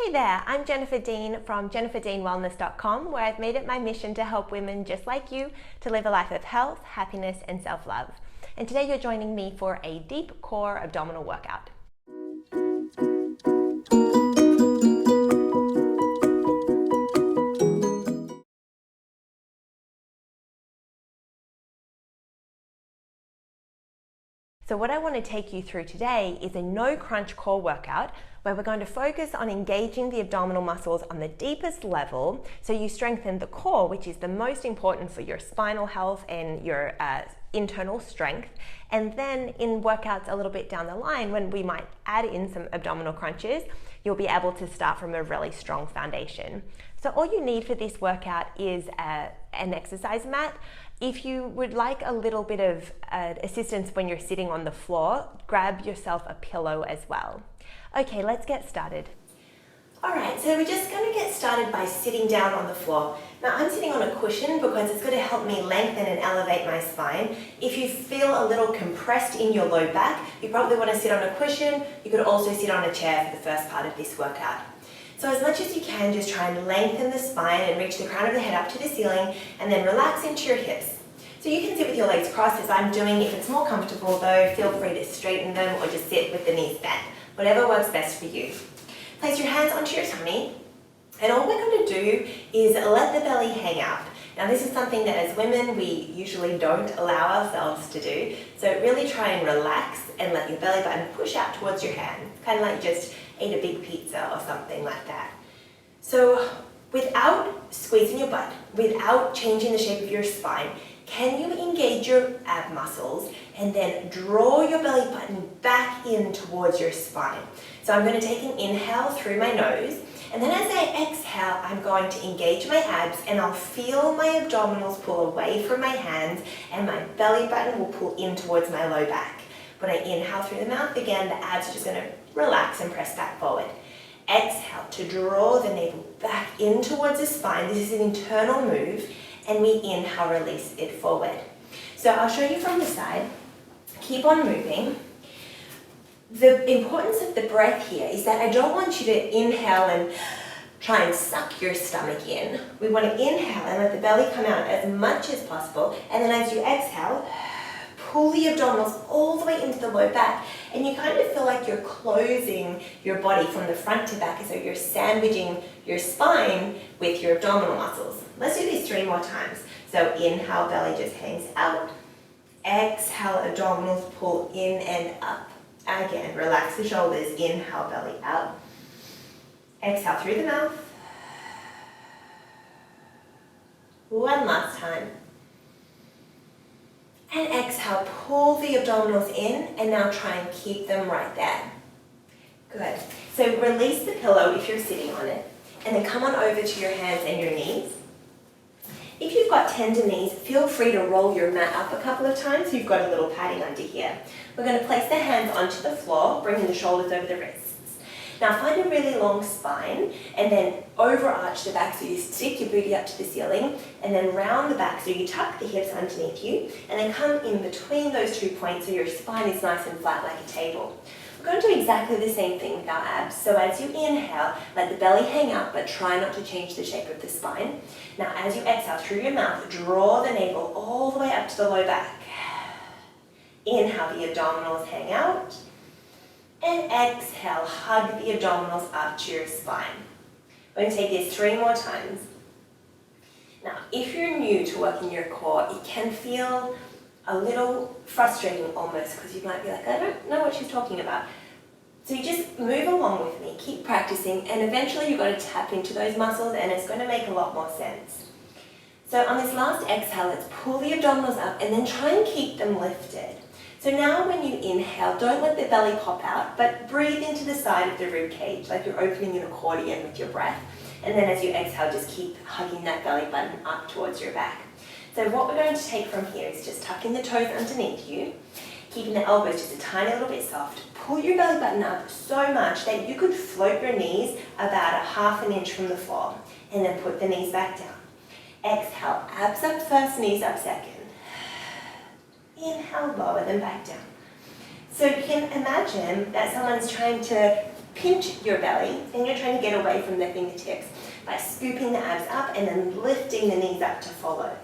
Hey there, I'm Jennifer Dean from jenniferdeanwellness.com, where I've made it my mission to help women just like you to live a life of health, happiness, and self-love. And today you're joining me for a deep core abdominal workout. So what I want to take you through today is a no crunch core workout where we're going to focus on engaging the abdominal muscles on the deepest level so you strengthen the core, which is the most important for your spinal health and your internal strength. And then in workouts a little bit down the line, when we might add in some abdominal crunches, you'll be able to start from a really strong foundation. So all you need for this workout is an exercise mat. If you would like a little bit of assistance when you're sitting on the floor, grab yourself a pillow as well. Okay, let's get started. All right, so we're just going to get started by sitting down on the floor. Now I'm sitting on a cushion because it's going to help me lengthen and elevate my spine. If you feel a little compressed in your low back, you probably want to sit on a cushion. You could also sit on a chair for the first part of this workout. So as much as you can, just try and lengthen the spine and reach the crown of the head up to the ceiling, and then relax into your hips. So you can sit with your legs crossed as I'm doing. If it's more comfortable though, feel free to straighten them or just sit with the knees bent. Whatever works best for you. Place your hands onto your tummy, and all we're going to do is let the belly hang out. Now this is something that as women we usually don't allow ourselves to do, so really try and relax and let your belly button push out towards your hand, kind of like you just ate a big pizza or something like that. So without squeezing your butt, without changing the shape of your spine, can you engage your ab muscles and then draw your belly button back in towards your spine? So I'm going to take an inhale through my nose, and then as I exhale, I'm going to engage my abs and I'll feel my abdominals pull away from my hands and my belly button will pull in towards my low back. When I inhale through the mouth again, the abs are just going to relax and press back forward. Exhale to draw the navel back in towards the spine. This is an internal move. And we inhale, release it forward. So I'll show you from the side. Keep on moving. The importance of the breath here is that I don't want you to inhale and try and suck your stomach in. We want to inhale and let the belly come out as much as possible. And then as you exhale, pull the abdominals all the way into the low back. And you kind of feel like you're closing your body from the front to back, as though you're sandwiching your spine with your abdominal muscles. Let's do this 3 more times. So inhale, belly just hangs out. Exhale, abdominals pull in and up. Again, relax the shoulders. Inhale, belly out. Exhale through the mouth. One last time. And exhale, pull the abdominals in, and now try and keep them right there. Good. So release the pillow if you're sitting on it, and then come on over to your hands and your knees. If you've got tender knees, feel free to roll your mat up a couple of times so you've got a little padding under here. We're going to place the hands onto the floor, bringing the shoulders over the wrists. Now find a really long spine and then overarch the back so you stick your booty up to the ceiling, and then round the back so you tuck the hips underneath you, and then come in between those 2 points so your spine is nice and flat like a table. We're going to do exactly the same thing with our abs. So as you inhale, let the belly hang out, but try not to change the shape of the spine. Now as you exhale through your mouth, draw the navel all the way up to the low back. Inhale, the abdominals hang out. And exhale, hug the abdominals up to your spine. We're going to take this 3 more times. Now, if you're new to working your core, it can feel a little frustrating almost, because you might be like, I don't know what she's talking about. So you just move along with me, keep practicing, and eventually you've got to tap into those muscles and it's going to make a lot more sense. So on this last exhale, let's pull the abdominals up and then try and keep them lifted. So now when you inhale, don't let the belly pop out, but breathe into the side of the rib cage, like you're opening an accordion with your breath. And then as you exhale, just keep hugging that belly button up towards your back. So what we're going to take from here is just tucking the toes underneath you, keeping the elbows just a tiny little bit soft. Pull your belly button up so much that you could float your knees about 1/2 inch from the floor, and then put the knees back down. Exhale, abs up first, knees up second. Inhale, lower them back down. So you can imagine that someone's trying to pinch your belly, and you're trying to get away from the fingertips by scooping the abs up and then lifting the knees up to follow.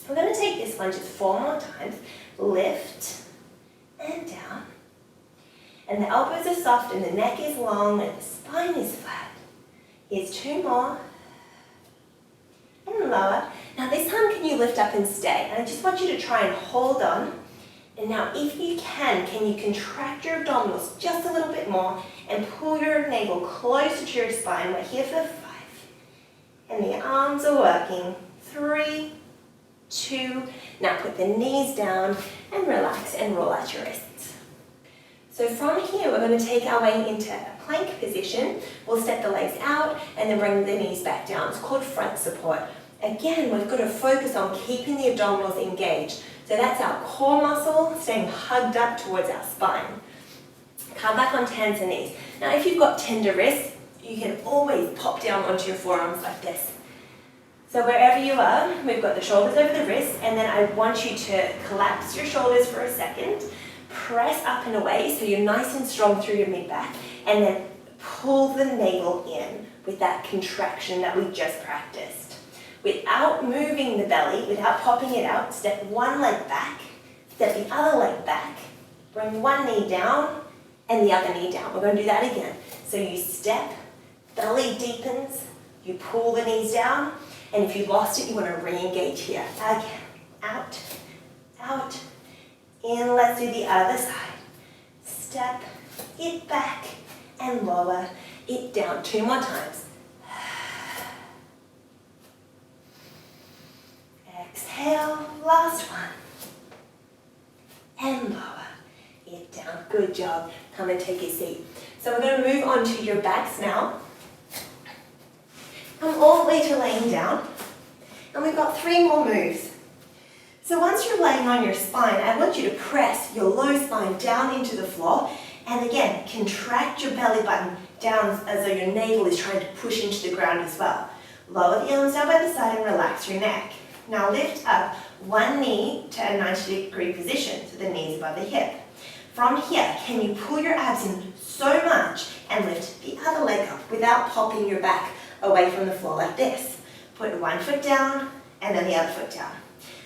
We're going to take this one just 4 more times. Lift and down. And the elbows are soft and the neck is long and the spine is flat. Here's 2 more. And lower. Now this time can you lift up and stay? And I just want you to try and hold on. And now if you can you contract your abdominals just a little bit more and pull your navel closer to your spine. We're here for 5. And the arms are working. 3, 2. Now put the knees down and relax and roll out your wrists. So from here, we're going to take our way into a plank position. We'll step the legs out and then bring the knees back down. It's called front support. Again, we've got to focus on keeping the abdominals engaged. So that's our core muscle staying hugged up towards our spine. Come back onto hands and knees. Now, if you've got tender wrists, you can always pop down onto your forearms like this. So wherever you are, we've got the shoulders over the wrists, and then I want you to collapse your shoulders for a second. Press up and away so you're nice and strong through your mid-back, and then pull the navel in with that contraction that we just practiced. Without moving the belly, without popping it out, step one leg back, step the other leg back, bring one knee down and the other knee down. We're going to do that again. So you step, belly deepens, you pull the knees down, and if you lost it, you want to re-engage here. Again, out, out, in. Let's do the other side. Step it back and lower it down. 2 more times. Exhale, last one. And lower it down. Good job. Come and take a seat. So we're going to move on to your backs now. Come all the way to laying down. And we've got 3 more moves. So once you're laying on your spine, I want you to press your low spine down into the floor. And again, contract your belly button down as though your navel is trying to push into the ground as well. Lower the arms down by the side and relax your neck. Now lift up one knee to a 90-degree position, so the knee's above the hip. From here, can you pull your abs in so much and lift the other leg up without popping your back away from the floor like this? Put one foot down and then the other foot down.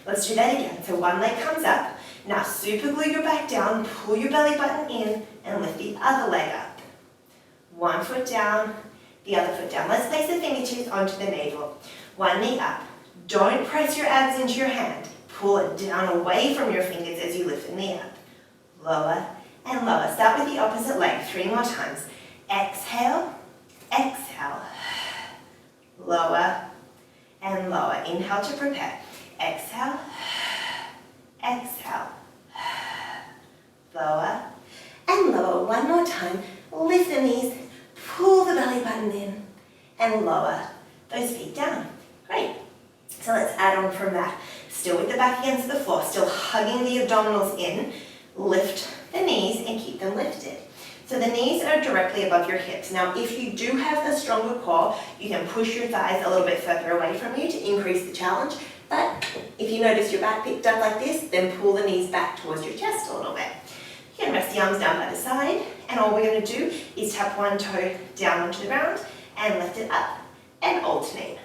Let's do that again. So one leg comes up. Now super glue your back down, pull your belly button in and lift the other leg up. One foot down, the other foot down. Let's place the fingertips onto the navel. One knee up. Don't press your abs into your hand. Pull it down away from your fingers as you lift the knee up. Lower and lower. Start with the opposite leg 3 more times. Exhale, exhale. Lower and lower. Inhale to prepare. Exhale, exhale. Lower and lower. 1 more time. Lift the knees, pull the belly button in, and lower those feet down. Great. So let's add on from that. Still with the back against the floor, still hugging the abdominals in. Lift the knees and keep them lifted. So the knees are directly above your hips. Now, if you do have a stronger core, you can push your thighs a little bit further away from you to increase the challenge. But if you notice your back picked up like this, then pull the knees back towards your chest a little bit. You can rest the arms down by the side, and all we're going to do is tap one toe down onto the ground and lift it up and alternate.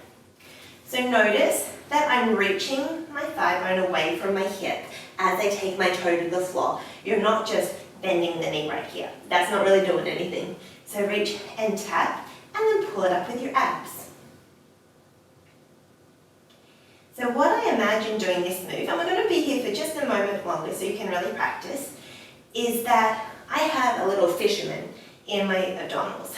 So notice that I'm reaching my thigh bone away from my hip as I take my toe to the floor. You're not just bending the knee right here. That's not really doing anything. So reach and tap, and then pull it up with your abs. So what I imagine doing this move, and we're going to be here for just a moment longer so you can really practice, is that I have a little fisherman in my abdominals.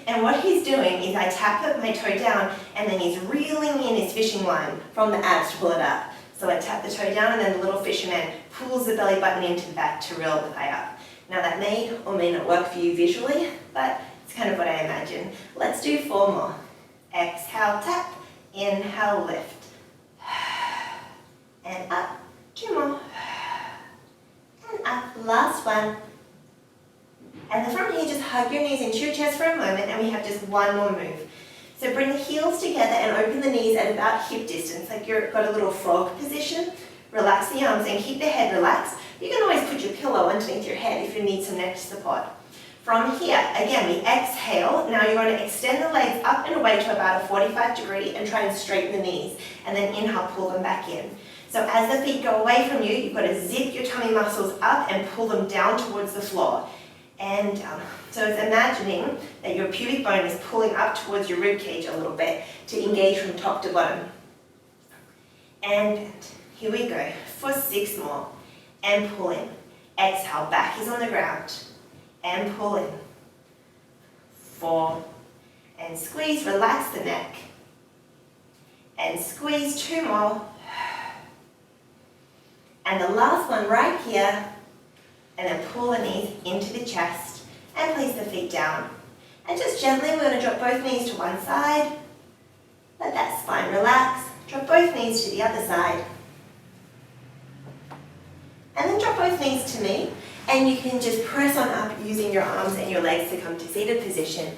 And what he's doing is I tap my toe down and then he's reeling in his fishing line from the abs to pull it up. So I tap the toe down and then the little fisherman pulls the belly button into the back to reel the thigh up. Now that may or may not work for you visually, but it's kind of what I imagine. Let's do 4 more. Exhale, tap. Inhale, lift. And up. 2 more. And up. Last one. And then from here, just hug your knees into your chest for a moment, and we have just 1 more move. So bring the heels together and open the knees at about hip distance, like you've got a little frog position. Relax the arms and keep the head relaxed. You can always put your pillow underneath your head if you need some neck support. From here, again, we exhale. Now you're going to extend the legs up and away to about a 45 degree and try and straighten the knees. And then inhale, pull them back in. So as the feet go away from you, you've got to zip your tummy muscles up and pull them down towards the floor. And down. So it's imagining that your pubic bone is pulling up towards your rib cage a little bit to engage from top to bottom. And bend. Here we go. For 6 more. And pull in. Exhale, back is on the ground. And pull in. 4. And squeeze, relax the neck. And squeeze, 2 more. And the last one right here. And then pull the knees into the chest and place the feet down. And just gently, we're going to drop both knees to one side. Let that spine relax. Drop both knees to the other side. And then drop both knees to me. And you can just press on up using your arms and your legs to come to seated position.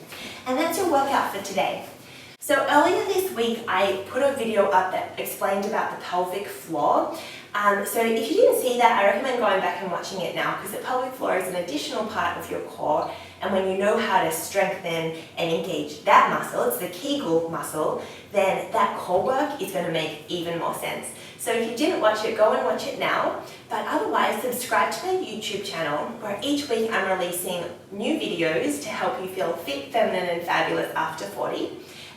And that's your workout for today. So earlier this week, I put a video up that explained about the pelvic floor. So if you didn't see that, I recommend going back and watching it now, because the pelvic floor is an additional part of your core, and when you know how to strengthen and engage that muscle, it's the Kegel muscle, then that core work is going to make even more sense. So if you didn't watch it, go and watch it now, but otherwise subscribe to my YouTube channel, where each week I'm releasing new videos to help you feel fit, feminine and fabulous after 40.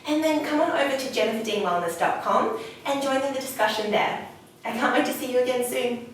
And then come on over to jenniferdeanwellness.com and join in the discussion there. I can't wait to see you again soon.